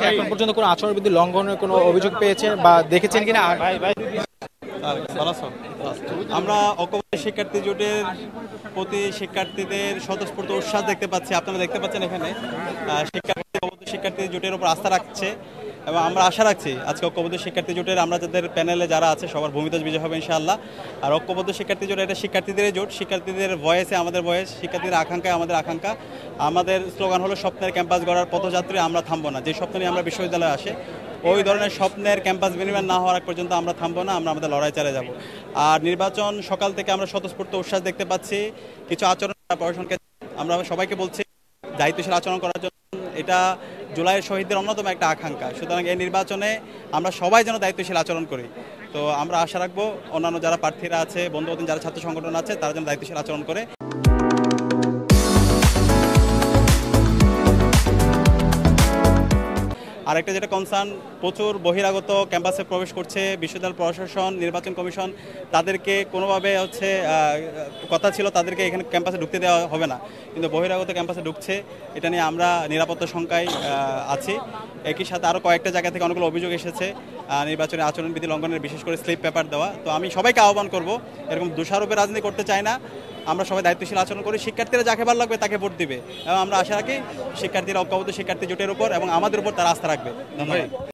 হচ্ছে এখন পর্যন্ত কোনো আচরণবিধি লঙ্ঘনের কোনো অভিযোগ পেয়েছেন বা দেখেছেন কিনা? আমরা ঐক্যবদ্ধ শিক্ষার্থী জোটের প্রতি শিক্ষার্থীদের স্বতঃস্ফূর্ত উচ্ছ্বাস দেখতে পাচ্ছি। আপনারা দেখতে পাচ্ছেন এখানে শিক্ষার্থী জোটের উপর আস্থা রাখছে এবং আমরা আশা রাখছি আজকে ঐক্যবদ্ধ শিক্ষার্থী জোটের আমরা যাদের প্যানেলে যারা আছে সবার ভূমিদজ বিজয় হবে ইনশাআল্লাহ। আর ঐক্যবদ্ধ শিক্ষার্থী জোট এটা শিক্ষার্থীদের জোট, শিক্ষার্থীদের ভয়েসে আমাদের ভয়েস, শিক্ষার্থীদের আকাঙ্ক্ষায় আমাদের আকাঙ্ক্ষা। আমাদের স্লোগান হলো স্বপ্নের ক্যাম্পাস গড়ার পথযাত্রী আমরা থামবো না। যে স্বপ্ন নিয়ে আমরা বিশ্ববিদ্যালয়ে আসে ওই ধরনের স্বপ্নের ক্যাম্পাস বিনির্মাণ না হওয়ার আগ পর্যন্ত আমরা থামবো না, আমরা আমাদের লড়াই চালিয়ে যাব। আর নির্বাচন সকাল থেকে আমরা স্বতঃস্ফূর্ত উচ্ছ্বাস দেখতে পাচ্ছি। কিছু আচরণ প্রশাসনকে আমরা সবাইকে বলছি দায়িত্বশীল আচরণ করার জন্য। এটা জুলাইয়ের শহীদদের অন্যতম একটা আকাঙ্ক্ষা। সুতরাং এই নির্বাচনে আমরা সবাই যেন দায়িত্বশীল আচরণ করি। তো আমরা আশা রাখবো অন্যান্য যারা প্রার্থীরা আছে, বন্ধুবান্ধব যারা ছাত্র সংগঠন আছে তারা যেন দায়িত্বশীল আচরণ করে। আরেকটা যেটা কনসার্ন, প্রচুর বহিরাগত ক্যাম্পাসে প্রবেশ করছে। বিশ্ববিদ্যালয় প্রশাসন, নির্বাচন কমিশন তাদেরকে কোনোভাবে কথা ছিল তাদেরকে এখানে ক্যাম্পাসে ঢুকতে দেওয়া হবে না, কিন্তু বহিরাগত ক্যাম্পাসে ঢুকছে। এটা নিয়ে আমরা নিরাপত্তা শঙ্কায় আছি। একই সাথে আরও কয়েকটা জায়গা থেকে অনেকগুলো অভিযোগ এসেছে নির্বাচনের আচরণবিধি লঙ্ঘনের, বিশেষ করে স্লিপ পেপার দেওয়া। তো আমি সবাইকে আহ্বান করব এরকম দোষারোপে রাজনীতি করতে চাই না। আমরা সবাই দায়িত্বশীল আচরণ করি, শিক্ষার্থীরা যাকে ভালো লাগবে তাকে ভোট দিবে এবং আমরা আশা রাখি শিক্ষার্থীরা ঐক্যবদ্ধ শিক্ষার্থী জোটের উপর এবং আমাদের উপর তারা আস্থা রাখবে। ধন্যবাদ।